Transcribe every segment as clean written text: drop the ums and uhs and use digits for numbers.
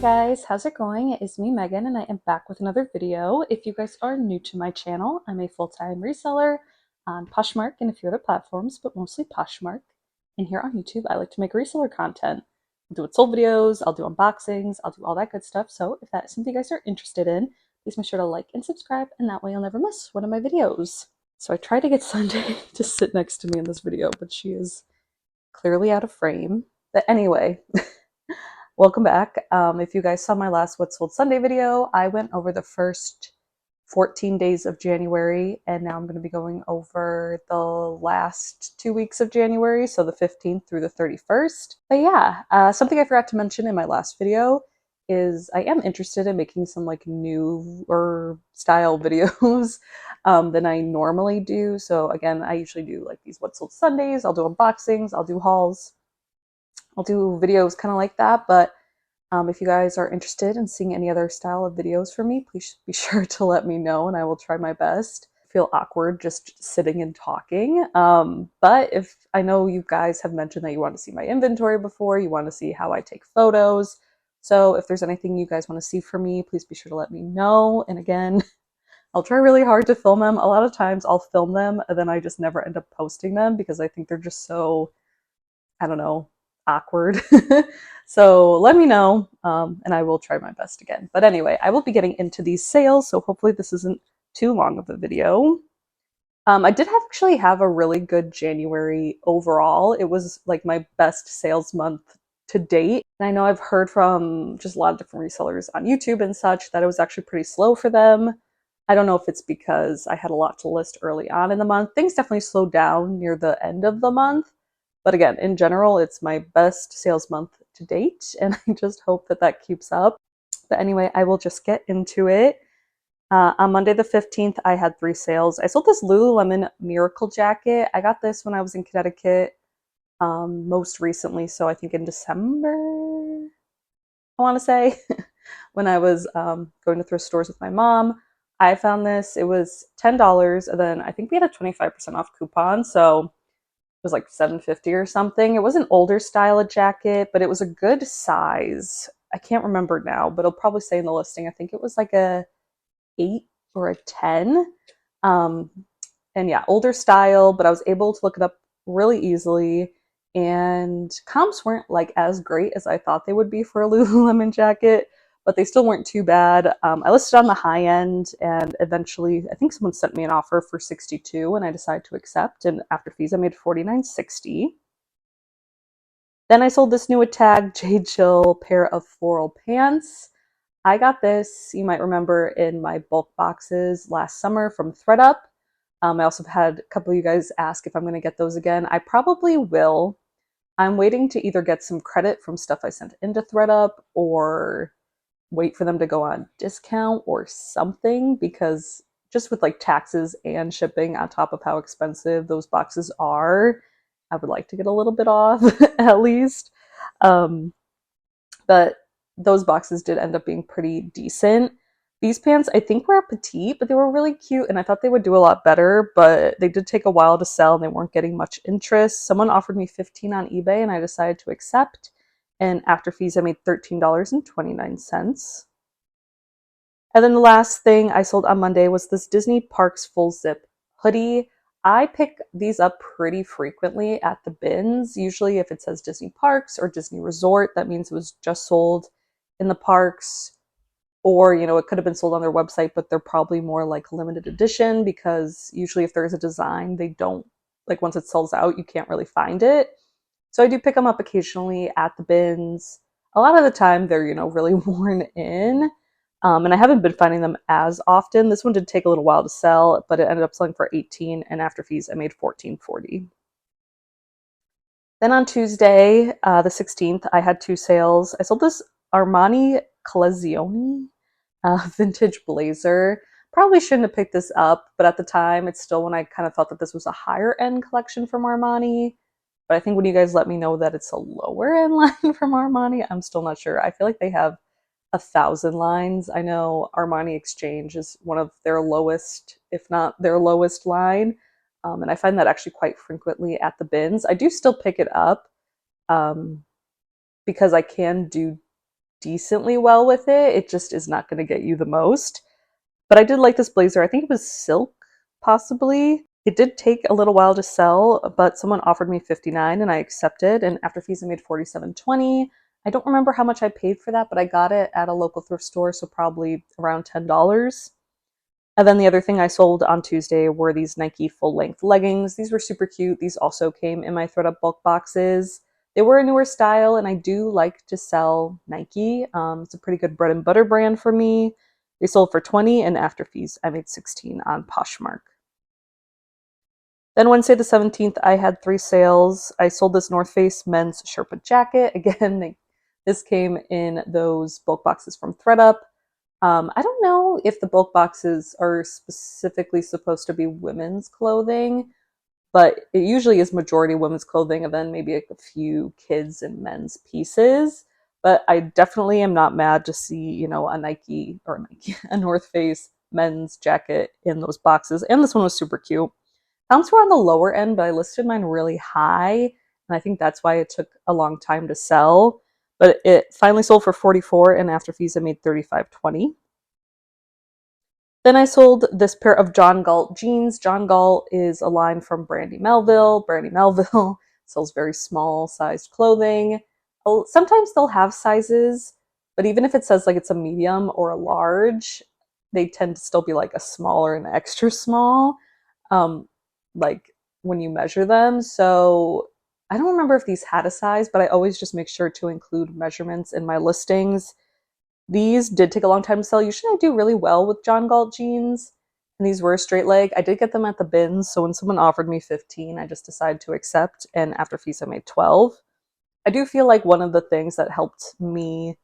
guys, how's it going? It is me, Megan, and I am back with another video. If you guys are new to my channel, I'm a full-time reseller on Poshmark and a few other platforms, but mostly Poshmark. And here on YouTube, I like to make reseller content. I'll do sold videos, I'll do unboxings, I'll do all that good stuff. So if that is something you guys are interested in, please make sure to like and subscribe, and that way you'll never miss one of my videos. So I tried to get Sunday to sit next to me in this video, but she is clearly out of frame. But anyway, welcome back. If you guys saw my last What Sold Sunday video, I went over the first 14 days of January, and now I'm going to be going over the last 2 weeks of January, so the 15th through the 31st. But yeah, something I forgot to mention in my last video is I am interested in making some like newer style videos than I normally do. So again, I usually do like these What Sold Sundays, I'll do unboxings, I'll do hauls, I'll do videos kind of like that. But if you guys are interested in seeing any other style of videos from me, please be sure to let me know and I will try my best. I feel awkward just sitting and talking. But if I know you guys have mentioned that you want to see my inventory before, you want to see how I take photos. So if there's anything you guys want to see from me, please be sure to let me know. And again, I'll try really hard to film them. A lot of times I'll film them and then I just never end up posting them because I think they're just so, I don't know, awkward. So let me know and I will try my best again. But anyway, I will be getting into these sales, so hopefully this isn't too long of a video. I did actually have a really good January overall. It was like my best sales month to date. And I know I've heard from just a lot of different resellers on YouTube and such that it was actually pretty slow for them. I don't know if it's because I had a lot to list early on in the month. Things definitely slowed down near the end of the month. But again, in general, it's my best sales month to date, and I just hope that that keeps up. But anyway, I will just get into it. On Monday the 15th, I had 3 sales. I sold this Lululemon Miracle Jacket. I got this when I was in Connecticut most recently, so I think in December, I want to say, when I was going to thrift stores with my mom. I found this. It was $10, and then I think we had a 25% off coupon, so was like $7.50 or something. It was an older style of jacket, but it was a good size. I can't remember now, but it'll probably say in the listing. I think it was like a 8 or a 10. And yeah, older style, but I was able to look it up really easily. And comps weren't like as great as I thought they would be for a Lululemon jacket, but they still weren't too bad. I listed on the high end, and eventually I think someone sent me an offer for $62 and I decided to accept, and after fees I made $49.60. Then I sold this new tag Jade Chill pair of floral pants. I got this, you might remember, in my bulk boxes last summer from THREDUP. I also had a couple of you guys ask if I'm going to get those again. I probably will. I'm waiting to either get some credit from stuff I sent into THREDUP or wait for them to go on discount or something, because just with like taxes and shipping on top of how expensive those boxes are, I would like to get a little bit off at least. But those boxes did end up being pretty decent. These pants I think were petite, but they were really cute and I thought they would do a lot better, but they did take a while to sell and they weren't getting much interest. Someone offered me $15 on eBay and I decided to accept. And after fees, I made $13.29. And then the last thing I sold on Monday was this Disney Parks full zip hoodie. I pick these up pretty frequently at the bins. Usually if it says Disney Parks or Disney Resort, that means it was just sold in the parks. Or, you know, it could have been sold on their website, but they're probably more like limited edition, because usually if there's a design, they don't, like once it sells out, you can't really find it. So I do pick them up occasionally at the bins. A lot of the time they're, you know, really worn in. And I haven't been finding them as often. This one did take a little while to sell, but it ended up selling for $18, and after fees I made $14.40. Then on Tuesday, the 16th, I had 2 sales. I sold this Armani Collezione vintage blazer. Probably shouldn't have picked this up, but at the time, it's still when I kind of felt that this was a higher end collection from Armani. But I think when you guys let me know that it's a lower end line from Armani, I'm still not sure. I feel like they have 1,000 lines. I know Armani Exchange is one of their lowest, if not their lowest line. And I find that actually quite frequently at the bins. I do still pick it up because I can do decently well with it. It just is not going to get you the most. But I did like this blazer. I think it was silk, possibly. It did take a little while to sell, but someone offered me $59 and I accepted. And after fees, I made $47.20. I don't remember how much I paid for that, but I got it at a local thrift store, so probably around $10. And then the other thing I sold on Tuesday were these Nike full-length leggings. These were super cute. These also came in my ThreadUp bulk boxes. They were a newer style, and I do like to sell Nike. It's a pretty good bread and butter brand for me. They sold for $20, and after fees, I made $16 on Poshmark. Then Wednesday the 17th, I had 3 sales. I sold this North Face men's Sherpa jacket. Again, this came in those bulk boxes from ThreadUp. I don't know if the bulk boxes are specifically supposed to be women's clothing, but it usually is majority women's clothing and then maybe a few kids and men's pieces. But I definitely am not mad to see, a North Face men's jacket in those boxes. And this one was super cute. Pounds were on the lower end, but I listed mine really high, and I think that's why it took a long time to sell. But it finally sold for $44, and after fees, I made $35.20. Then I sold this pair of John Galt jeans. John Galt is a line from Brandy Melville. Brandy Melville sells very small sized clothing. Sometimes they'll have sizes, but even if it says like it's a medium or a large, they tend to still be like a small or an extra small. Like when you measure them. So I don't remember if these had a size, but I always just make sure to include measurements in my listings. These did take a long time to sell. Usually I do really well with John Galt jeans, and these were a straight leg. I did get them at the bins, so when someone offered me $15, I just decided to accept, and after fees I made $12. I do feel like one of the things that helped me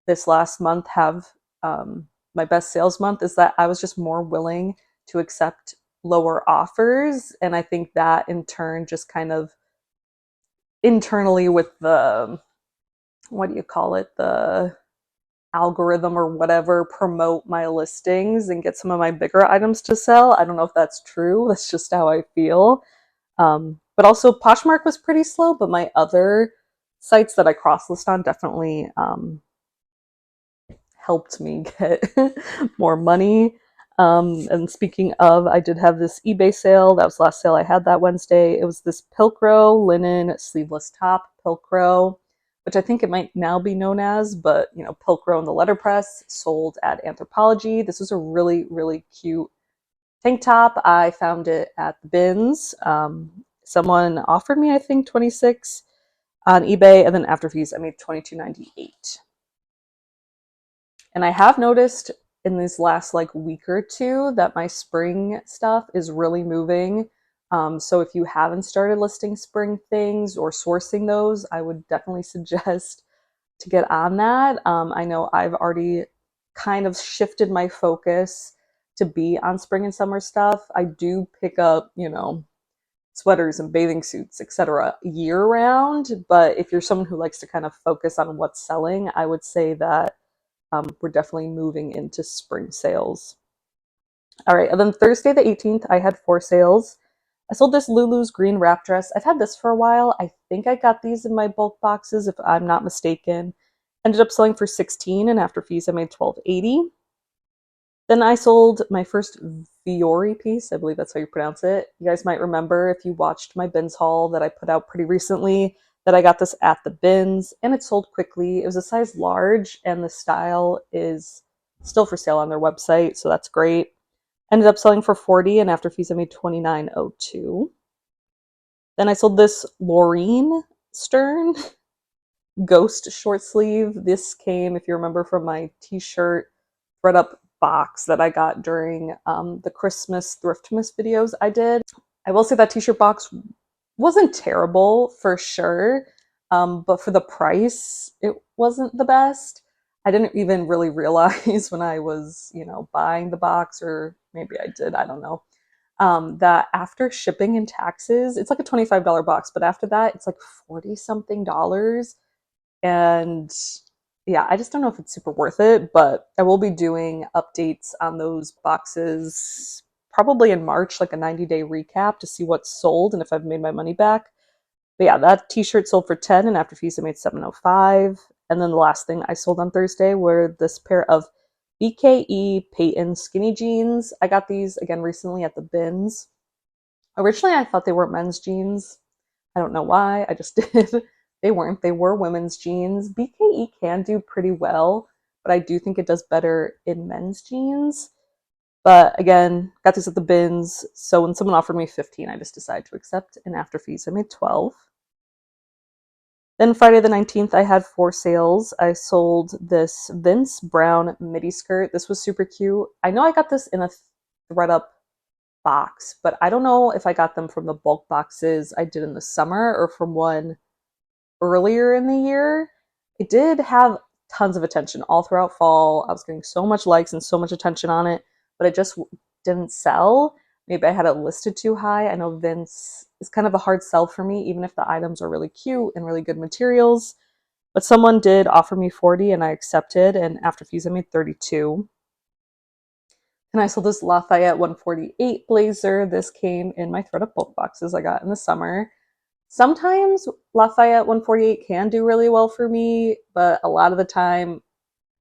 this last month have my best sales month is that I was just more willing to accept lower offers, and I think that in turn just kind of internally with the the algorithm or whatever, promote my listings and get some of my bigger items to sell. I don't know if that's true. That's just how I feel. But also Poshmark was pretty slow, but my other sites that I cross list on definitely helped me get more money. And speaking of, I did have this eBay sale. That was the last sale I had that Wednesday. It was this Pilcro linen sleeveless top, Pilcro, which I think it might now be known as, but Pilcro in the letterpress, sold at Anthropologie. This was a really, really cute tank top. I found it at the bins. Someone offered me, I think, $26 on eBay, and then after fees, I made $22.98. And I have noticed in this last week or two that my spring stuff is really moving. So if you haven't started listing spring things or sourcing those, I would definitely suggest to get on that. I know I've already kind of shifted my focus to be on spring and summer stuff. I do pick up, sweaters and bathing suits, etc. year round. But if you're someone who likes to kind of focus on what's selling, I would say that we're definitely moving into spring sales. All right, and then Thursday the 18th, I had 4 sales. I sold this Lulu's green wrap dress. I've had this for a while. I think I got these in my bulk boxes, if I'm not mistaken. Ended up selling for $16, and after fees, I made $12.80. Then I sold my first Viore piece. I believe that's how you pronounce it. You guys might remember if you watched my bins haul that I put out pretty recently that I got this at the bins, and it sold quickly. It was a size large, and the style is still for sale on their website, so that's great. Ended up selling for $40, and after fees I made $29.02. Then I sold this Laurine Stern ghost short sleeve. This came, if you remember, from my t-shirt ThreadUp box that I got during the Christmas Thriftmas videos I did. I will say that t-shirt box wasn't terrible for sure, but for the price, it wasn't the best. I didn't even really realize when I was, buying the box, or maybe I did, I don't know, that after shipping and taxes, it's like a $25 box, but after that, it's like 40 something dollars. And yeah, I just don't know if it's super worth it, but I will be doing updates on those boxes probably in March, like a 90-day recap to see what's sold and if I've made my money back. But yeah, that t-shirt sold for $10, and after fees I made $7.05. And then the last thing I sold on Thursday were this pair of BKE Peyton skinny jeans. I got these again recently at the bins. Originally, I thought they were men's jeans. I don't know why, I just did. They weren't. They were women's jeans. BKE can do pretty well, but I do think it does better in men's jeans. But again, got these at the bins. So when someone offered me 15, I just decided to accept. And after fees, I made 12. Then Friday the 19th, I had 4 sales. I sold this Vince Brown midi skirt. This was super cute. I know I got this in a THREDUP box, but I don't know if I got them from the bulk boxes I did in the summer or from one earlier in the year. It did have tons of attention all throughout fall. I was getting so much likes and so much attention on it, but it just didn't sell. Maybe I had it listed too high. I know Vince is kind of a hard sell for me, even if the items are really cute and really good materials. But someone did offer me 40 and I accepted, and after fees I made 32. And I sold this Lafayette 148 blazer. This came in my THREDUP bulk boxes I got in the summer. Sometimes Lafayette 148 can do really well for me, but a lot of the time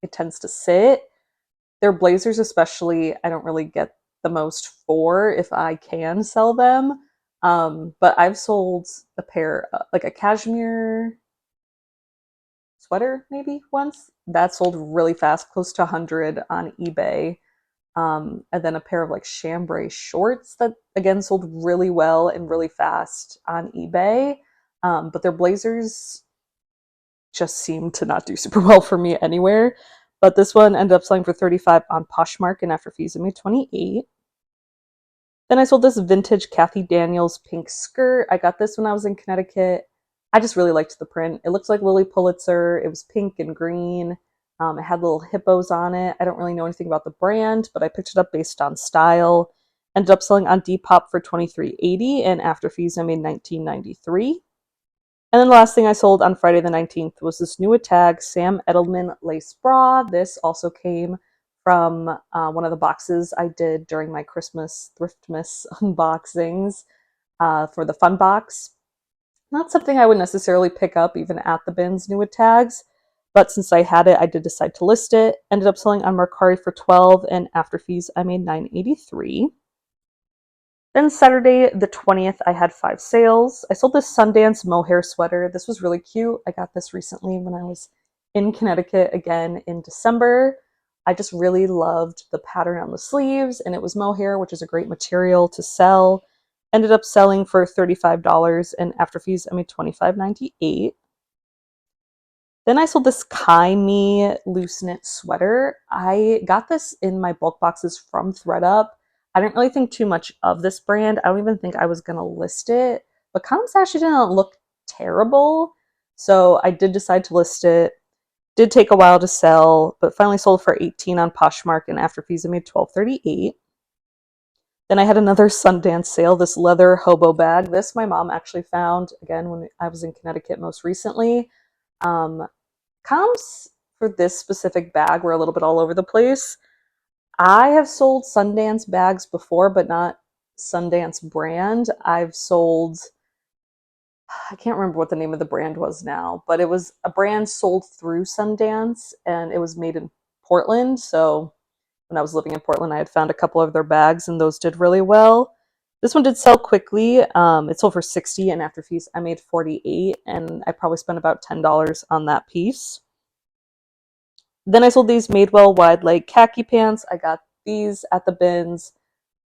it tends to sit. Their blazers especially, I don't really get the most for if I can sell them. But I've sold a pair, like a cashmere sweater maybe once. That sold really fast, close to 100 on eBay. And then a pair of like chambray shorts that again sold really well and really fast on eBay. But their blazers just seem to not do super well for me anywhere. But this one ended up selling for 35 on Poshmark, and after fees I made 28. Then I sold this vintage Kathy Daniels pink skirt. I got this when I was in Connecticut. I just really liked the print. It looked like Lily Pulitzer. It was pink and green. It had little hippos on it. I don't really know anything about the brand, but I picked it up based on style. Ended up selling on Depop for $23.80, and after fees I made $19.93. And then the last thing I sold on Friday the 19th was this Newag Tabbits Sam Edelman Lace Bra. This also came from one of the boxes I did during my Christmas Thriftmas unboxings for the fun box. Not something I would necessarily pick up even at the bins, Newag Tabbits, but since I had it, I did decide to list it. Ended up selling on Mercari for $12, and after fees I made $9.83. Then Saturday the 20th, I had 5 sales. I sold this Sundance mohair sweater. This was really cute. I got this recently when I was in Connecticut again in December. I just really loved the pattern on the sleeves, and it was mohair, which is a great material to sell. Ended up selling for $35, and after fees I made $25.98. Then I sold this Kai Me loose knit sweater. I got this in my bulk boxes from THREDUP. I didn't really think too much of this brand. I don't even think I was going to list it, but comments actually didn't look terrible. So I did decide to list it. Did take a while to sell, but finally sold for $18 on Poshmark, and after fees I made $12.38. Then I had another Sundance sale, this leather hobo bag. This my mom actually found, again, when I was in Connecticut most recently. Comps for this specific bag were a little bit all over the place. I have sold Sundance bags before, but not Sundance brand. I've sold, I can't remember what the name of the brand was now, but it was a brand sold through Sundance, and it was made in Portland. So when I was living in Portland, I had found a couple of their bags, and those did really well. This one did sell quickly. It sold for $60, and after fees, I made $48, and I probably spent about $10 on that piece. Then I sold these Madewell wide leg khaki pants. I got these at the bins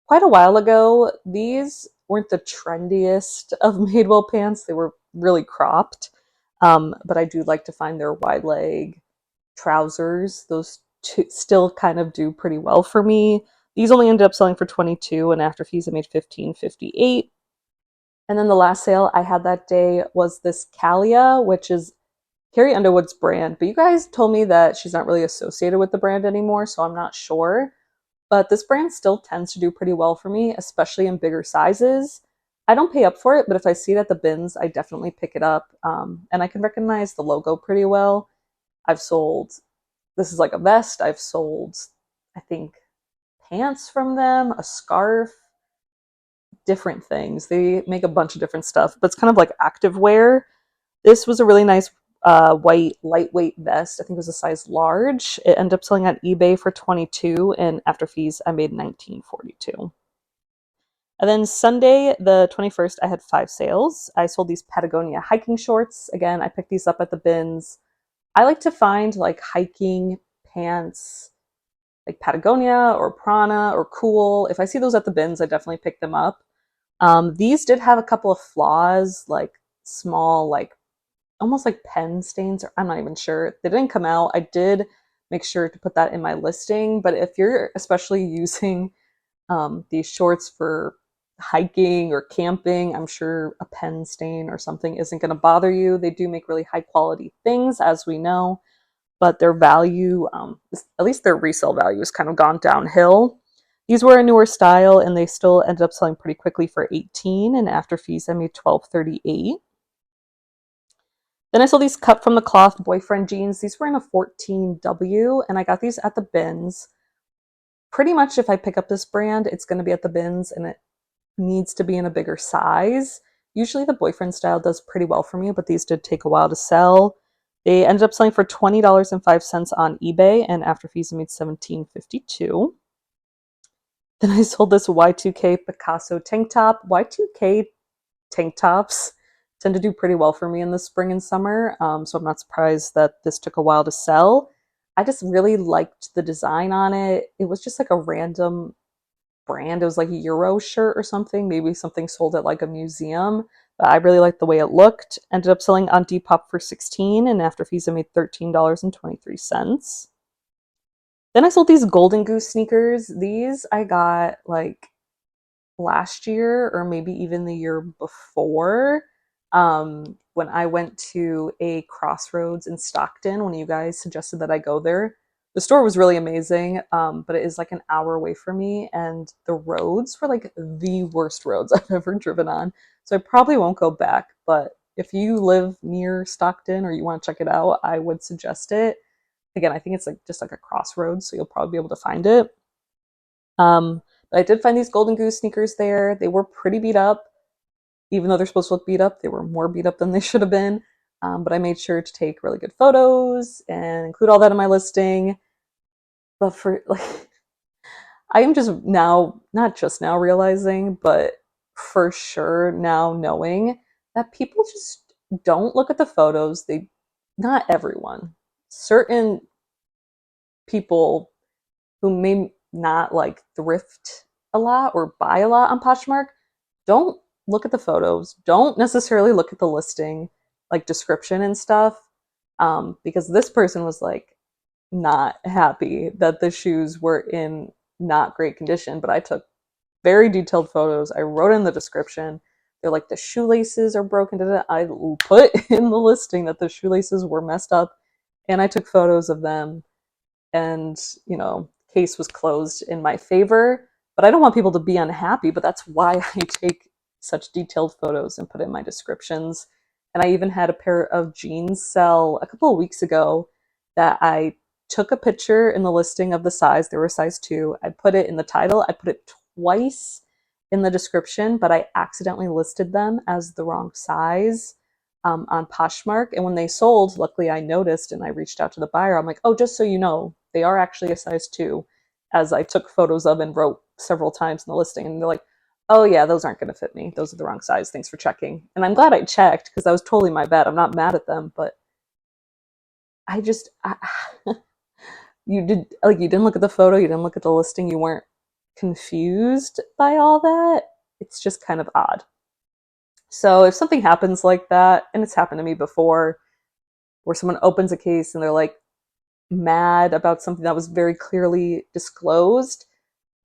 quite a while ago. These weren't the trendiest of Madewell pants. They were really cropped, but I do like to find their wide leg trousers. Those two still kind of do pretty well for me. These only ended up selling for $22, and after fees I made $15.58. And then the last sale I had that day was this Calia, which is Carrie Underwood's brand, but you guys told me that she's not really associated with the brand anymore, so I'm not sure. But this brand still tends to do pretty well for me, especially in bigger sizes. I don't pay up for it, but if I see it at the bins, I definitely pick it up. And I can recognize the logo pretty well. I've sold, this is like a vest. I've sold, I think, pants from them, a scarf, different things. They make a bunch of different stuff, but it's kind of like active wear. This was a really nice white lightweight vest. I think it was a size large. It ended up selling on eBay for $22, and after fees, I made $19.42. And then Sunday, the 21st, I had 5 sales. I sold these Patagonia hiking shorts. Again, I picked these up at the bins. I like to find like hiking pants, like Patagonia or Prana or Cool. If I see those at the bins, I definitely pick them up. These did have a couple of flaws, like small, like almost like pen stains, or I'm not even sure. They didn't come out. I did make sure to put that in my listing, but if you're especially using these shorts for hiking or camping, I'm sure a pen stain or something isn't going to bother you. They do make really high quality things, as we know, but their value, at least their resale value, has kind of gone downhill. These were a newer style, and they still ended up selling pretty quickly for $18, and after fees, I made $12.38. Then I saw these cut from the cloth boyfriend jeans. These were in a 14W, and I got these at the bins. Pretty much if I pick up this brand, it's going to be at the bins, and it needs to be in a bigger size. Usually the boyfriend style does pretty well for me, but these did take a while to sell. They ended up selling for $20.05 on eBay, and after fees, I made $17.52. Then I sold this Y2K Picasso tank top. Y2K tank tops tend to do pretty well for me in the spring and summer, so I'm not surprised that this took a while to sell. I just really liked the design on it. It was just like a random brand. It was like a Euro shirt or something, maybe something sold at like a museum, but I really liked the way it looked. Ended up selling on Depop for $16, and after fees I made $13.23. Then I sold these Golden Goose sneakers. These I got like last year or maybe even the year before, when I went to a Crossroads in Stockton, when you guys suggested that I go there. The store was really amazing, but it is like an hour away from me, and the roads were like the worst roads I've ever driven on. So I probably won't go back, but if you live near Stockton or you want to check it out, I would suggest it. Again, I think it's like just like a crossroads, so you'll probably be able to find it. But I did find these Golden Goose sneakers there. They were pretty beat up. Even though they're supposed to look beat up, they were more beat up than they should have been. But I made sure to take really good photos and include all that in my listing. But for like, I am just now, not just now realizing, but for sure now knowing that people just don't look at the photos. Not everyone, certain people who may not like thrift a lot or buy a lot on Poshmark don't look at the photos, don't necessarily look at the listing, like description and stuff, because this person was like not happy that the shoes were in not great condition, but I took very detailed photos. I wrote in the description. They're like the shoelaces are broken. I put in the listing that the shoelaces were messed up, and I took photos of them, and case was closed in my favor. But I don't want people to be unhappy, but that's why I take such detailed photos and put in my descriptions. And I even had a pair of jeans sell a couple of weeks ago that I took a picture in the listing of the size. They were size 2. I put it in the title. I put it twice in the description, but I accidentally listed them as the wrong size on Poshmark. And when they sold, luckily I noticed and I reached out to the buyer. I'm like, oh, just so you know, they are actually a size 2, as I took photos of and wrote several times in the listing. And they're like, oh yeah, those aren't going to fit me. Those are the wrong size. Thanks for checking. And I'm glad I checked, because that was totally my bad. I'm not mad at them, but you didn't look at the photo, you didn't look at the listing, you weren't confused by all that. It's just kind of odd. So if something happens like that, and it's happened to me before, where someone opens a case and they're like mad about something that was very clearly disclosed,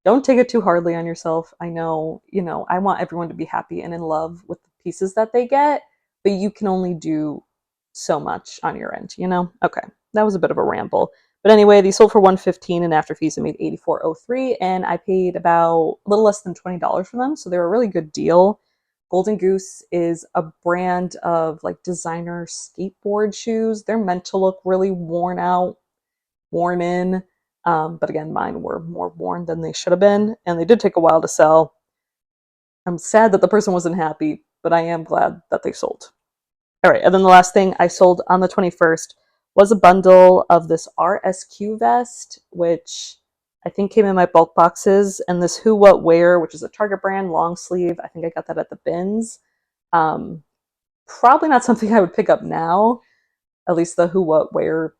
don't take it too hardly on yourself. I know, I want everyone to be happy and in love with the pieces that they get, but you can only do so much on your end, Okay, that was a bit of a ramble. But anyway, these sold for $115, and after fees I made $84.03, and I paid about a little less than $20 for them, so they were a really good deal. Golden Goose is a brand of like designer skateboard shoes. They're meant to look really worn out, worn in, but again, mine were more worn than they should have been, and they did take a while to sell. I'm sad that the person wasn't happy, but I am glad that they sold. All right, and then the last thing I sold on the 21st was a bundle of this RSQ vest, which I think came in my bulk boxes, and this Who What Wear, which is a Target brand long sleeve. I think I got that at the bins. Probably not something I would pick up now, at least the Who What Wear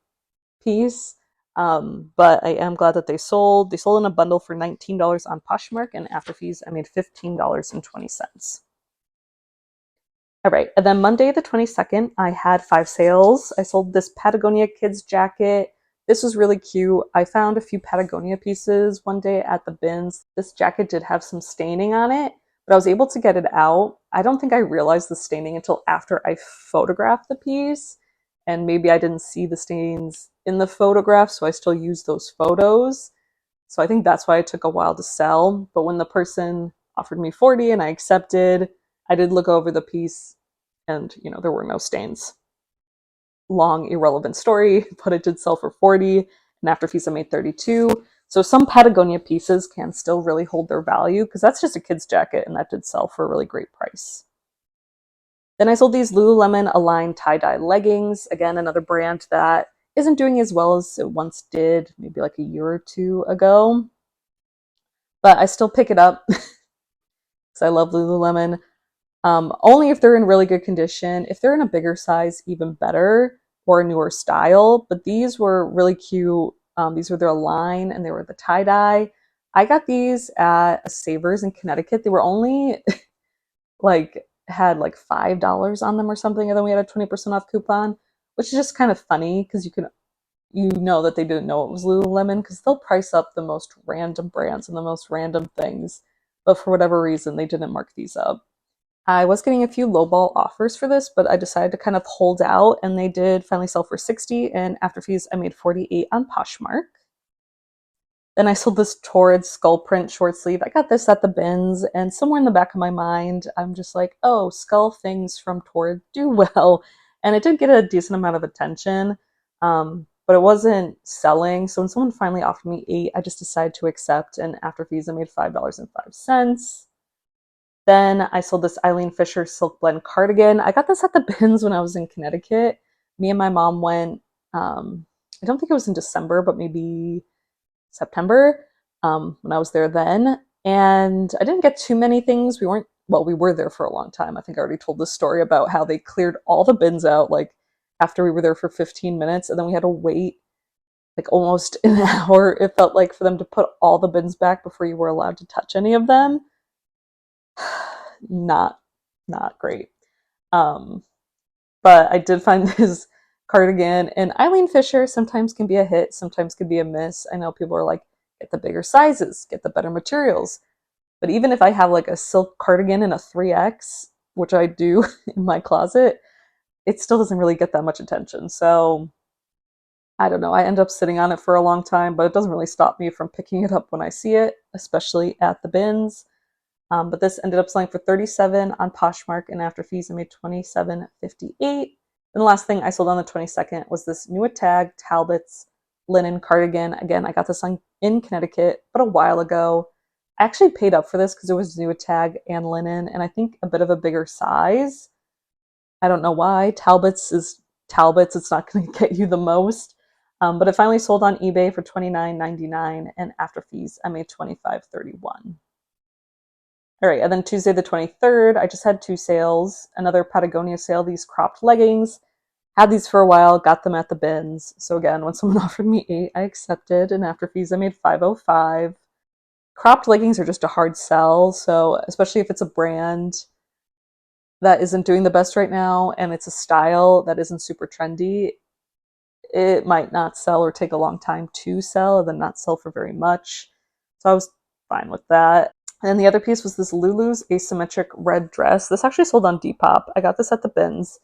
piece. But I am glad that they sold. They sold in a bundle for $19 on Poshmark, and after fees, I made $15.20. All right, and then Monday the 22nd, I had 5 sales. I sold this Patagonia kids jacket. This was really cute. I found a few Patagonia pieces one day at the bins. This jacket did have some staining on it, but I was able to get it out. I don't think I realized the staining until after I photographed the piece, and maybe I didn't see the stains in the photograph, so I still used those photos. So I think that's why it took a while to sell. But when the person offered me 40 and I accepted, I did look over the piece and, there were no stains. Long, irrelevant story, but it did sell for 40, and after fees I made 32. So some Patagonia pieces can still really hold their value because that's just a kid's jacket, and that did sell for a really great price. Then I sold these Lululemon aligned tie-dye leggings. Again, another brand that isn't doing as well as it once did, maybe like a year or two ago. But I still pick it up because I love Lululemon. Only if they're in really good condition. If they're in a bigger size, even better, or a newer style. But these were really cute. These were their line, and they were the tie-dye. I got these at a Savers in Connecticut. They were only had like $5 on them or something, and then we had a 20% off coupon, which is just kind of funny because you know that they didn't know it was Lululemon because they'll price up the most random brands and the most random things, but for whatever reason they didn't mark these up. I was getting a few lowball offers for this, but I decided to kind of hold out, and they did finally sell for 60, and after fees I made 48 on Poshmark. Then I sold this Torrid skull print short sleeve. I got this at the bins, and somewhere in the back of my mind, I'm just like, oh, skull things from Torrid do well. And it did get a decent amount of attention, but it wasn't selling. So when someone finally offered me 8, I just decided to accept, and after fees, I made $5.05. Then I sold this Eileen Fisher Silk Blend cardigan. I got this at the bins when I was in Connecticut. Me and my mom went, I don't think it was in December, but maybe September, when I was there then. And I didn't get too many things. We were there for a long time. I think I already told this story about how they cleared all the bins out like after we were there for 15 minutes, and then we had to wait like almost an hour, it felt like, for them to put all the bins back before you were allowed to touch any of them. Not great. But I did find this cardigan, and Eileen Fisher sometimes can be a hit, sometimes can be a miss. I know people are like, get the bigger sizes, get the better materials. But even if I have like a silk cardigan in a 3X, which I do in my closet, it still doesn't really get that much attention. So I don't know. I end up sitting on it for a long time, but it doesn't really stop me from picking it up when I see it, especially at the bins. But this ended up selling for 37 on Poshmark, and after fees I made $27.58. And the last thing I sold on the 22nd was this Newag Tabbits linen cardigan. Again, I got this in Connecticut, but a while ago. I actually paid up for this because it was Newag and linen, and I think a bit of a bigger size. I don't know why. Tabbits is Tabbits. It's not going to get you the most. But it finally sold on eBay for $29.99, and after fees I made $25.31. All right, and then Tuesday the 23rd, I just had 2 sales. Another Patagonia sale, these cropped leggings. Had these for a while, got them at the bins. So again, when someone offered me 8, I accepted, and after fees I made $5.05. Cropped leggings are just a hard sell, so especially if it's a brand that isn't doing the best right now and it's a style that isn't super trendy, it might not sell or take a long time to sell and then not sell for very much. So I was fine with that. And the other piece was this Lulu's asymmetric red dress. This actually sold on Depop. I got this at the bins,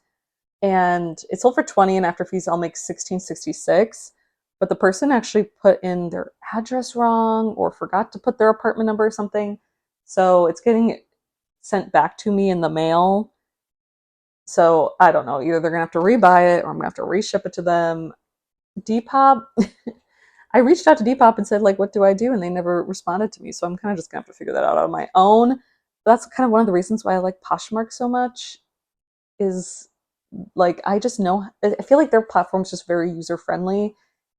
and it sold for 20, and after fees I'll make $16.66. But the person actually put in their address wrong or forgot to put their apartment number or something. So it's getting sent back to me in the mail. So I don't know, either they're gonna have to rebuy it or I'm gonna have to reship it to them. Depop, I reached out to Depop and said, like, what do I do? And they never responded to me. So I'm kind of just gonna have to figure that out on my own. But that's kind of one of the reasons why I like Poshmark so much, is Like, I just know, I feel like their platform's just very user friendly,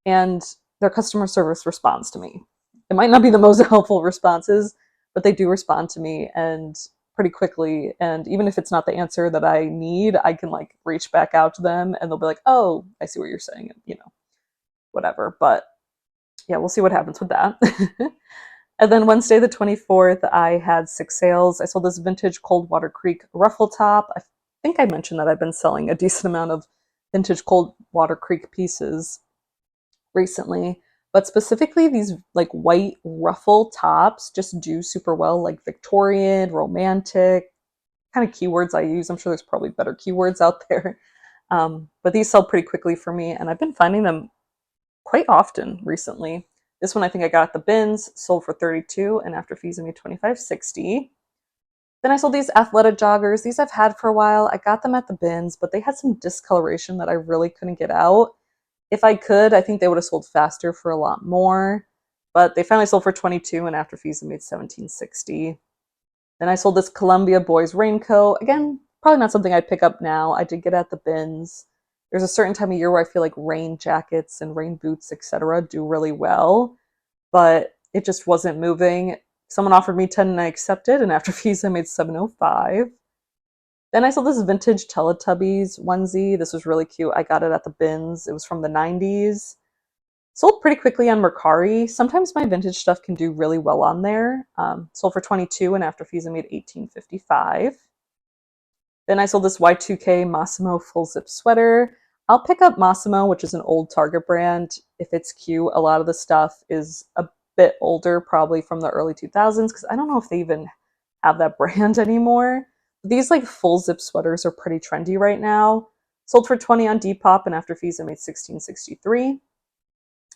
and their customer service responds to me. It might not be the most helpful responses, but they do respond to me and pretty quickly. And even if it's not the answer that I need, I can like reach back out to them and they'll be like, oh, I see what you're saying, and whatever. But yeah, we'll see what happens with that. And then Wednesday the 24th, I had 6 sales. I sold this vintage Coldwater Creek ruffle top. I think I mentioned that I've been selling a decent amount of vintage Coldwater Creek pieces recently, but specifically these like white ruffle tops just do super well, like Victorian, romantic, kind of keywords I use. I'm sure there's probably better keywords out there. But these sell pretty quickly for me, and I've been finding them quite often recently. This one I think I got at the bins, sold for 32, and after fees I made 25.60. Then I sold these Athleta joggers. These I've had for a while. I got them at the bins, but they had some discoloration that I really couldn't get out. If I could, I think they would have sold faster for a lot more. But they finally sold for 22, and after fees I made 17.60. Then I sold this Columbia boys raincoat. Again, probably not something I'd pick up now. I did get it at the bins. There's a certain time of year where I feel like rain jackets and rain boots, etc., do really well, but it just wasn't moving. Someone offered me 10 and I accepted, and after fees I made 705. Then I saw this vintage Teletubbies onesie. This was really cute. I got it at the bins. It was from the 90s. Sold pretty quickly on Mercari. Sometimes my vintage stuff can do really well on there. Sold for 22, and after fees I made 18.55. Then I sold this Y2K Massimo full zip sweater. I'll pick up Massimo, which is an old Target brand, if it's cute. A lot of the stuff is a bit older, probably from the early 2000s, because I don't know if they even have that brand anymore. These like full zip sweaters are pretty trendy right now. Sold for 20 on Depop, and after fees I made 16.63. And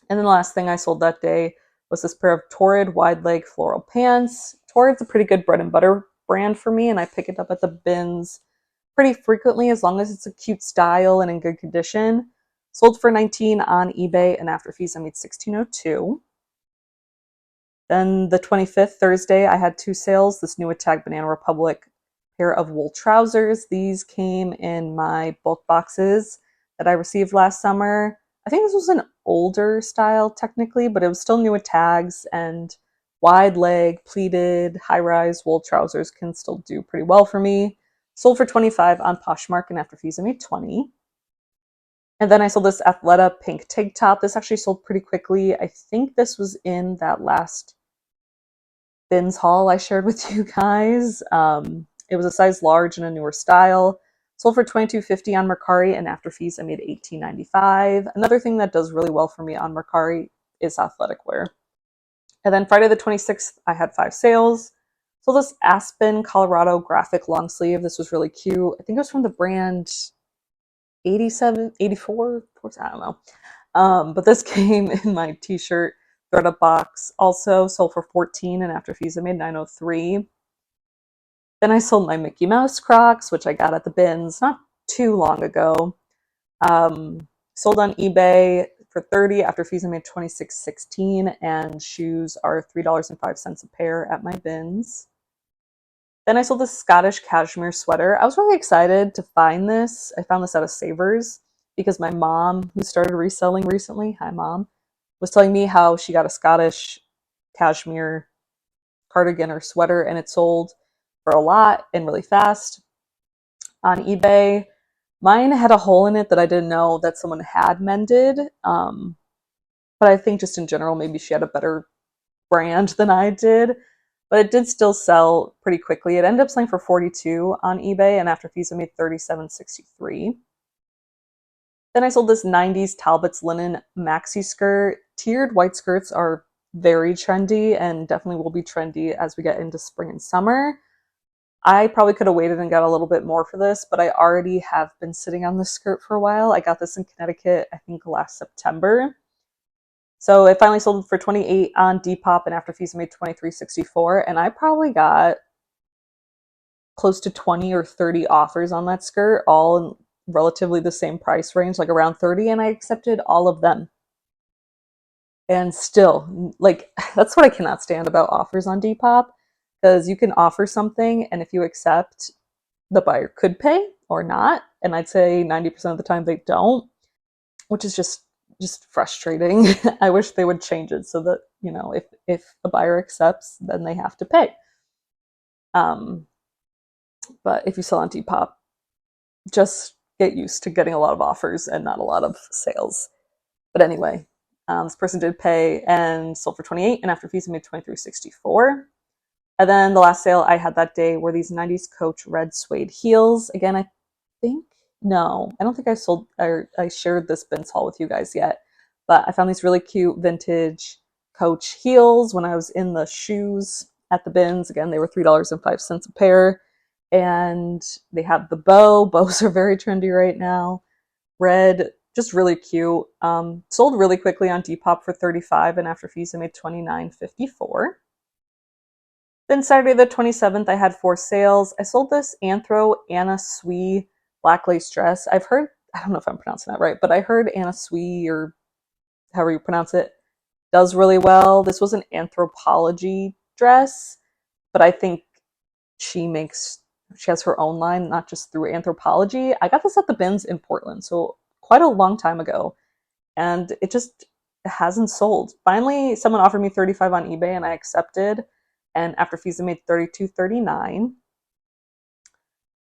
then the last thing I sold that day was this pair of Torrid wide leg floral pants. Torrid's a pretty good bread and butter brand for me, and I pick it up at the bins pretty frequently as long as it's a cute style and in good condition. Sold for 19 on eBay, and after fees I made 16.02. Then the 25th, Thursday, I had 2 sales. This Newag Tabbits Banana Republic pair of wool trousers. These came in my bulk boxes that I received last summer. I think this was an older style technically, but it was still Newag tags, and wide leg, pleated, high-rise wool trousers can still do pretty well for me. Sold for 25 on Poshmark, and after fees I made 20. And then I sold this Athleta Pink TIG top. This actually sold pretty quickly. I think this was in that last bins haul I shared with you guys. It was a size large and a newer style. Sold for $22.50 on Mercari, and after fees I made $18.95. Another thing that does really well for me on Mercari is athletic wear. And then Friday the 26th, I had 5 sales. So this Aspen, Colorado graphic long sleeve. This was really cute. I think it was from the brand 87, 84, I don't know. But this came in my t-shirt THREDUP box. Also sold for 14, and after fees I made 903. Then I sold my Mickey Mouse Crocs, which I got at the bins not too long ago. Sold on eBay for 30. After fees I made 26.16, and shoes are $3.05 a pair at my bins. Then I sold this Scottish cashmere sweater. I was really excited to find this. I found this at a Savers because my mom, who started reselling recently, hi mom, was telling me how she got a Scottish cashmere cardigan or sweater, and it sold for a lot and really fast on eBay. Mine had a hole in it that I didn't know that someone had mended. But I think just in general, maybe she had a better brand than I did. But it did still sell pretty quickly. It ended up selling for 42 on eBay, and after fees I made 37.63. Then I sold this 90s Talbot's linen maxi skirt. Tiered white skirts are very trendy and definitely will be trendy as we get into spring and summer. I probably could have waited and got a little bit more for this, but I already have been sitting on this skirt for a while. I got this in Connecticut, I think last September. So it finally sold for 28 on Depop, and after fees I made 23.64, and I probably got close to 20 or 30 offers on that skirt, all in relatively the same price range, like around 30, and I accepted all of them. And still, like, that's what I cannot stand about offers on Depop, because you can offer something, and if you accept, the buyer could pay or not, and I'd say 90% of the time they don't, which is just frustrating. I wish they would change it so that, you know, if a buyer accepts, then they have to pay. But if you sell on Depop, just get used to getting a lot of offers and not a lot of sales. But anyway, this person did pay and sold for 28, and after fees I made 23.64. And then the last sale I had that day were these 90s Coach red suede heels. Again, I think, no, I don't think I sold or I shared this bins haul with you guys yet, but I found these really cute vintage Coach heels when I was in the shoes at the bins. Again, they were $3.05 a pair, and they have the bow. Bows are very trendy right now. Red, just really cute. Sold really quickly on Depop for 35, and after fees I made 29.54. Then Saturday the 27th, I had 4 sales. I sold this Anthro Anna Sui black lace dress. I've heard, I don't know if I'm pronouncing that right, but I heard Anna Sui, or however you pronounce it, does really well. This was an Anthropologie dress, but I think she has her own line, not just through Anthropologie. I got this at the bins in Portland, so quite a long time ago, and it just hasn't sold. Finally, someone offered me 35 on eBay, and I accepted. And after fees, I made $32.39.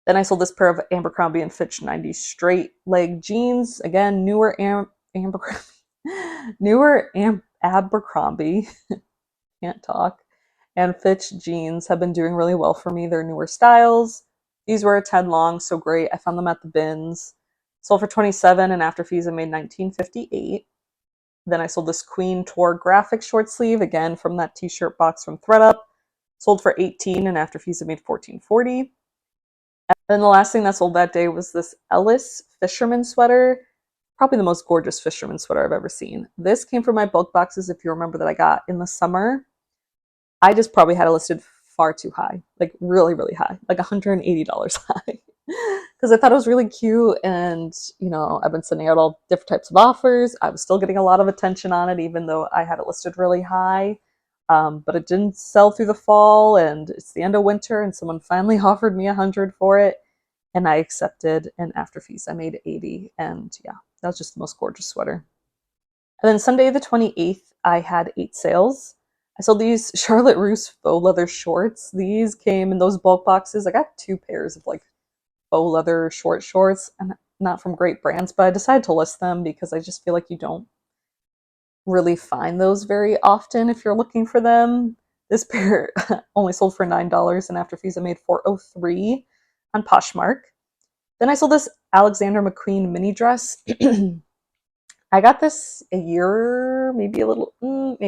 Then I sold this pair of Abercrombie & Fitch 90 straight leg jeans. Again, newer Abercrombie, can't talk, and Fitch jeans have been doing really well for me. They're newer styles. These were a 10 long, so great. I found them at the bins. Sold for 27, and after fees, I made $19.58. Then I sold this Queen Tour graphic short sleeve, again from that t-shirt box from THREDUP. Sold for 18, and after fees I made $14.40. And then the last thing that sold that day was this Ellis fisherman sweater. Probably the most gorgeous fisherman sweater I've ever seen. This came from my bulk boxes, if you remember, that I got in the summer. I just probably had it listed far too high, like really, really high, like $180 high. Because I thought it was really cute, and you know, I've been sending out all different types of offers. I was still getting a lot of attention on it, even though I had it listed really high. But it didn't sell through the fall, and it's the end of winter, and someone finally offered me $100 for it, and I accepted, and after fees I made $80, and yeah, that was just the most gorgeous sweater. And then Sunday the 28th, I had 8 sales. I sold these Charlotte Russe faux leather shorts. These came in those bulk boxes. I got 2 pairs of like faux leather short shorts, and not from great brands, but I decided to list them because I just feel like you don't really find those very often if you're looking for them. This pair only sold for $9, and after fees I made $4.03 on Poshmark. Then I sold this Alexander McQueen mini dress. I got this a year, maybe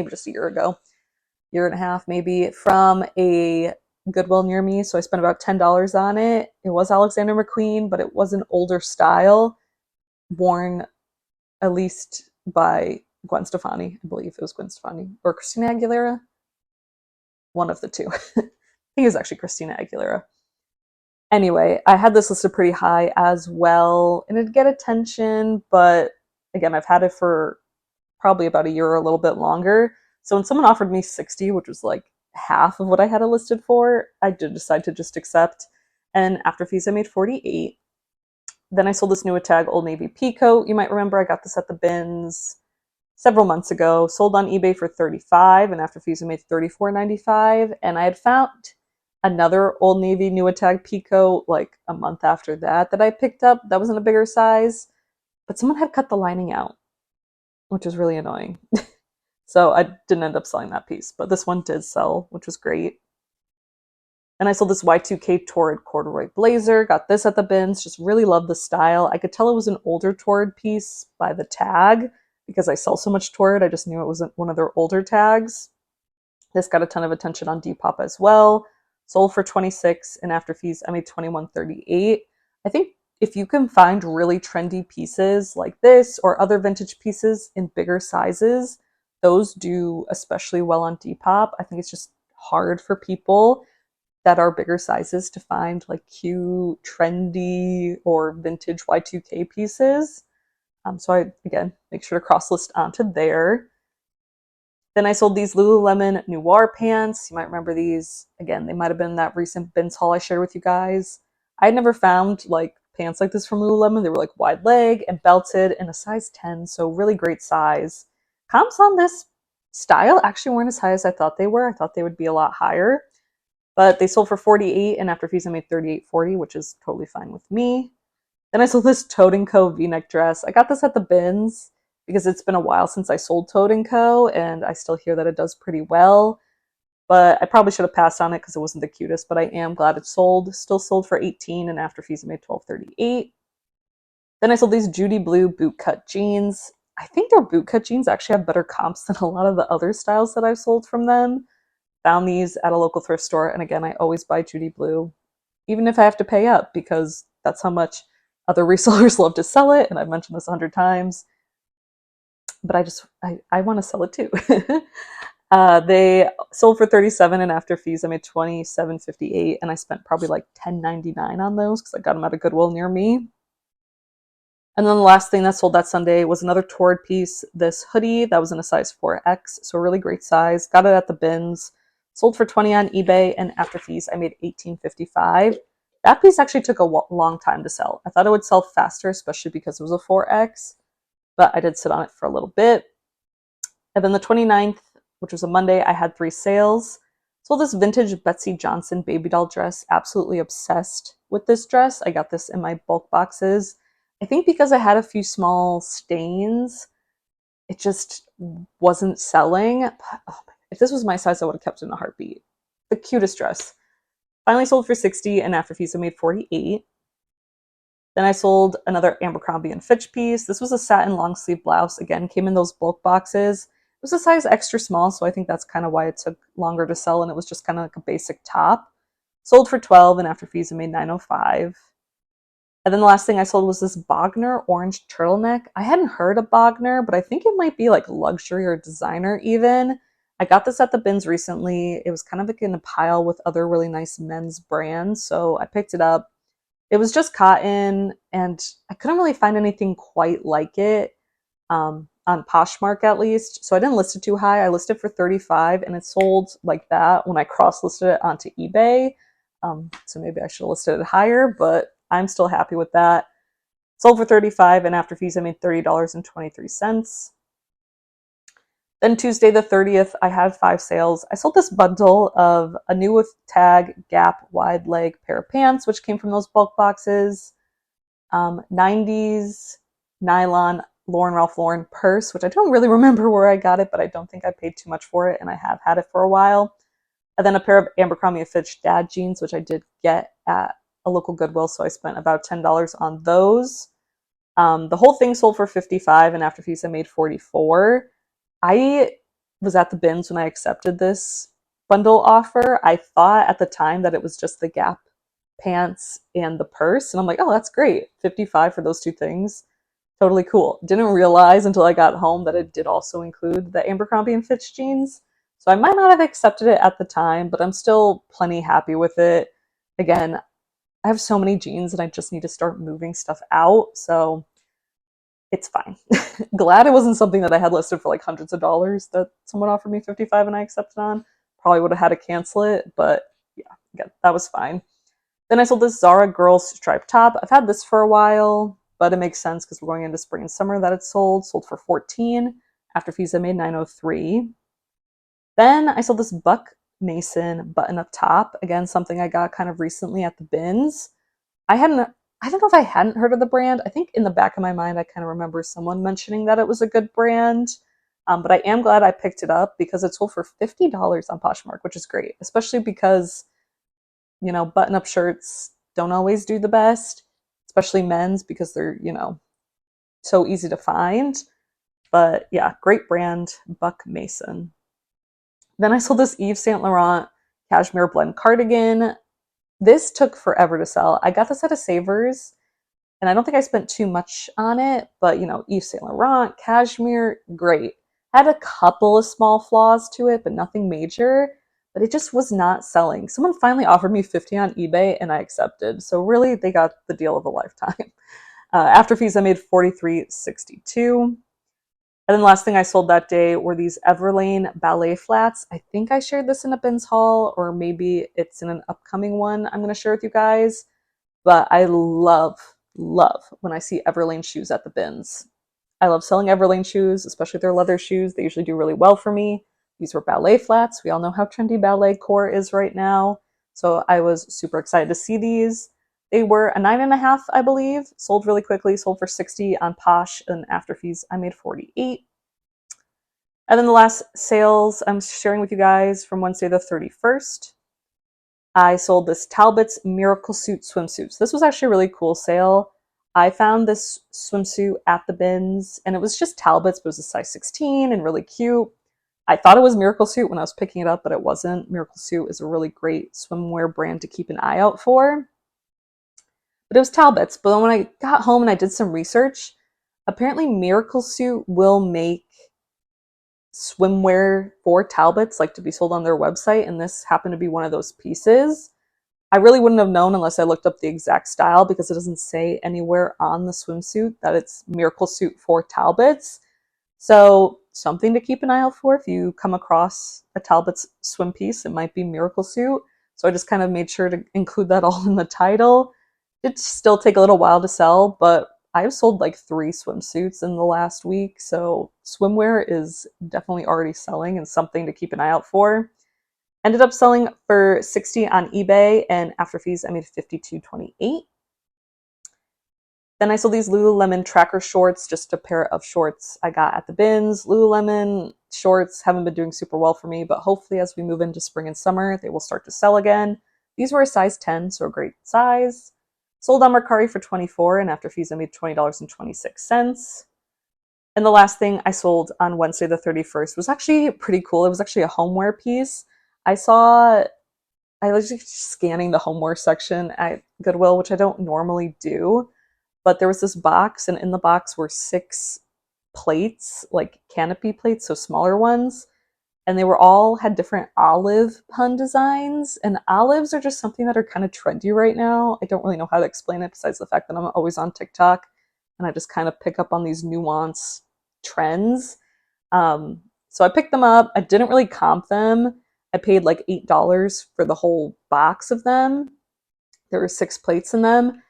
just a year ago, year and a half maybe, from a Goodwill near me. So I spent about $10 on it. It was Alexander McQueen, but it was an older style, worn at least by Gwen Stefani. I believe it was Gwen Stefani or Christina Aguilera. One of the two. I think it was actually Christina Aguilera. Anyway, I had this listed pretty high as well, and it'd get attention, but again, I've had it for probably about a year or a little bit longer. So when someone offered me 60, which was like half of what I had it listed for, I did decide to just accept. And after fees, I made 48. Then I sold this Newag Old Navy Peaco. You might remember I got this at the bins several months ago. Sold on eBay for 35, and after fees, I made 34.95. And I had found another Old Navy Newag Peaco like a month after that I picked up. That was in a bigger size, but someone had cut the lining out, which was really annoying. So I didn't end up selling that piece, but this one did sell, which was great. And I sold this Y2K Torrid corduroy blazer. Got this at the bins. Just really loved the style. I could tell it was an older Torrid piece by the tag because I sell so much Torrid. I just knew it wasn't one of their older tags. This got a ton of attention on Depop as well. Sold for 26, and after fees, I made 21.38. I think if you can find really trendy pieces like this or other vintage pieces in bigger sizes, those do especially well on Depop. I think it's just hard for people that are bigger sizes to find like cute, trendy, or vintage Y2K pieces. So I, again, make sure to cross-list onto there. Then I sold these Lululemon Noir pants. You might remember these. Again, they might have been that recent bins haul I shared with you guys. I had never found like pants like this from Lululemon. They were like wide leg and belted and a size 10, so really great size. Comps on this style actually weren't as high as I thought they were. I thought they would be a lot higher, but they sold for 48, and after fees I made 38.40, which is totally fine with me. Then I sold this Toad & Co. V-neck dress. I got this at the bins because it's been a while since I sold Toad & Co. and I still hear that it does pretty well. But I probably should have passed on it because it wasn't the cutest, but I am glad it sold. Still sold for 18, and after fees I made 12.38. Then I sold these Judy Blue bootcut jeans. I think their bootcut jeans actually have better comps than a lot of the other styles that I've sold from them. Found these at a local thrift store, and again, I always buy Judy Blue, even if I have to pay up, because that's how much other resellers love to sell it, and I've mentioned this 100 times. But I want to sell it too. They sold for 37, and after fees I made 27.58, and I spent probably like 10.99 on those because I got them at a Goodwill near me. And then the last thing that sold that Sunday was another Torrid piece, this hoodie that was in a size 4X, so a really great size. Got it at the bins, sold for 20 on eBay, and after fees I made 18.55. That piece actually took a long time to sell. I thought it would sell faster, especially because it was a 4X, but I did sit on it for a little bit. And then the 29th, which was a Monday, I had 3 sales. Sold this vintage Betsy Johnson baby doll dress. Absolutely obsessed with this dress. I got this in my bulk boxes. I think because I had a few small stains, it just wasn't selling. If this was my size, I would have kept it in a heartbeat. The cutest dress. Finally sold for 60, and after fees I made 48. Then I sold another Abercrombie & Fitch piece. This was a satin long sleeve blouse. Again, came in those bulk boxes. It was a size extra small, so I think that's kind of why it took longer to sell, and it was just kind of like a basic top. Sold for 12, and after fees I made 9.05. And then the last thing I sold was this Bogner Orange turtleneck. I hadn't heard of Bogner, but I think it might be like luxury or designer even. I got this at the bins recently. It was kind of like in a pile with other really nice men's brands, so I picked it up. It was just cotton, and I couldn't really find anything quite like it on Poshmark at least, so I didn't list it too high. I listed for 35, and it sold like that when I cross-listed it onto eBay. So maybe I should have listed it higher, but I'm still happy with that. Sold for 35, and after fees I made $30.23. Then Tuesday the 30th, I had 5 sales. I sold this bundle of a new tag Gap wide leg pair of pants, which came from those bulk boxes. 90s nylon Ralph Lauren purse, which I don't really remember where I got it, but I don't think I paid too much for it, and I have had it for a while. And then a pair of Abercrombie & Fitch dad jeans, which I did get at a local Goodwill, so I spent about $10 on those. The whole thing sold for 55, and after fees I made 44. I was at the bins when I accepted this bundle offer. I thought at the time that it was just the Gap pants and the purse, and I'm like, oh, that's great. 55 for those 2 things. Totally cool. Didn't realize until I got home that it did also include the Abercrombie & Fitch jeans. So I might not have accepted it at the time, but I'm still plenty happy with it. Again, I have so many jeans and I just need to start moving stuff out, so it's fine. Glad it wasn't something that I had listed for like hundreds of dollars that someone offered me 55 and I accepted on. Probably would have had to cancel it, but yeah, that was fine. Then I sold this Zara Girls striped top. I've had this for a while, but it makes sense because we're going into spring and summer that it's sold. Sold for 14. After fees I made 9.03. Then I sold this Buck Mason button-up top. Again, something I got kind of recently at the bins. I don't know if I hadn't heard of the brand. I think in the back of my mind, I kind of remember someone mentioning that it was a good brand. But I am glad I picked it up because it sold for $50 on Poshmark, which is great, especially because, you know, button-up shirts don't always do the best, especially men's because they're, you know, so easy to find. But yeah, great brand, Buck Mason. Then I sold this St Laurent cashmere blend cardigan. This took forever to sell. I got this at a Savers, and I don't think I spent too much on it, but you know, St Laurent, cashmere, great. Had a couple of small flaws to it, but nothing major, but it just was not selling. Someone finally offered me 50 on eBay, and I accepted. So really, they got the deal of a lifetime. After fees, I made $43.62. And then the last thing I sold that day were these Everlane ballet flats. I think I shared this in a bins haul, or maybe it's in an upcoming one I'm going to share with you guys. But I love love when I see Everlane shoes at the bins. I love selling Everlane shoes, especially their leather shoes. They usually do really well for me. These were ballet flats. We all know how trendy ballet core is right now. So I was super excited to see these. They were a 9.5, I believe. Sold really quickly, sold for 60 on Posh, and after fees, I made 48. And then the last sales I'm sharing with you guys from Wednesday the 31st. I sold this Talbot's Miracle Suit swimsuits. This was actually a really cool sale. I found this swimsuit at the bins, and it was just Talbot's, but it was a size 16 and really cute. I thought it was Miracle Suit when I was picking it up, but it wasn't. Miracle Suit is a really great swimwear brand to keep an eye out for. But it was Talbot's. But then when I got home and I did some research, apparently Miracle Suit will make swimwear for Talbot's, like to be sold on their website, and this happened to be one of those pieces. I really wouldn't have known unless I looked up the exact style, because it doesn't say anywhere on the swimsuit that it's Miracle Suit for Talbot's. So something to keep an eye out for. If you come across a Talbot's swim piece, it might be Miracle Suit. So I just kind of made sure to include that all in the title. It still take a little while to sell, but I've sold like 3 swimsuits in the last week. So swimwear is definitely already selling and something to keep an eye out for. Ended up selling for 60 on eBay, and after fees, I made $52.28. Then I sold these Lululemon tracker shorts, just a pair of shorts I got at the bins. Lululemon shorts haven't been doing super well for me, but hopefully as we move into spring and summer, they will start to sell again. These were a size 10, so a great size. Sold on Mercari for $24, and after fees, I made $20.26. And the last thing I sold on Wednesday the 31st was actually pretty cool. It was actually a homeware piece. I was just scanning the homeware section at Goodwill, which I don't normally do, but there was this box, and in the box were 6 plates, like canopy plates, so smaller ones, and they were all had different olive pun designs, and olives are just something that are kind of trendy right now. I don't really know how to explain it besides the fact that I'm always on TikTok, and I just kind of pick up on these nuance trends. So I picked them up. I didn't really comp them. I paid like $8 for the whole box of them. There were 6 plates in them,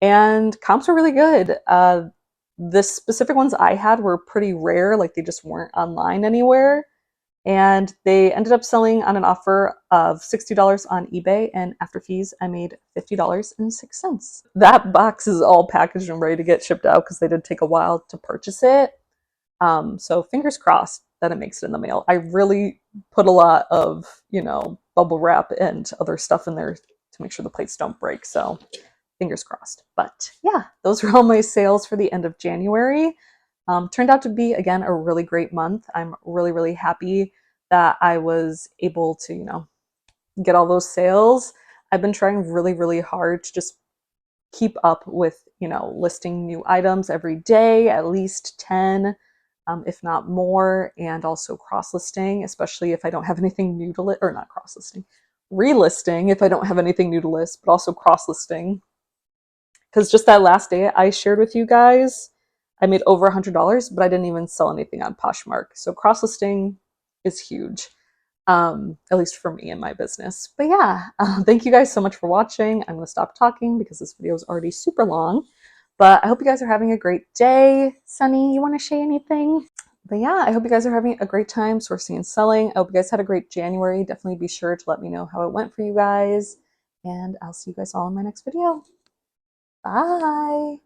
and comps were really good. The specific ones I had were pretty rare, like they just weren't online anywhere. And they ended up selling on an offer of $60 on eBay, and after fees, I made $50.06. That box is all packaged and ready to get shipped out because they did take a while to purchase it. So fingers crossed that it makes it in the mail. I really put a lot of, bubble wrap and other stuff in there to make sure the plates don't break. So fingers crossed. But yeah, those were all my sales for the end of January. Turned out to be, again, a really great month. I'm really, really happy that I was able to, get all those sales. I've been trying really, really hard to just keep up with, listing new items every day, at least 10, if not more, and also cross-listing, especially if I don't have anything new to list, or not cross-listing, relisting if I don't have anything new to list, but also cross-listing. Because just that last day I shared with you guys, I made over $100, but I didn't even sell anything on Poshmark. So cross-listing is huge, at least for me and my business. But yeah, thank you guys so much for watching. I'm going to stop talking because this video is already super long. But I hope you guys are having a great day. Sunny, you want to say anything? But yeah, I hope you guys are having a great time sourcing and selling. I hope you guys had a great January. Definitely be sure to let me know how it went for you guys. And I'll see you guys all in my next video. Bye.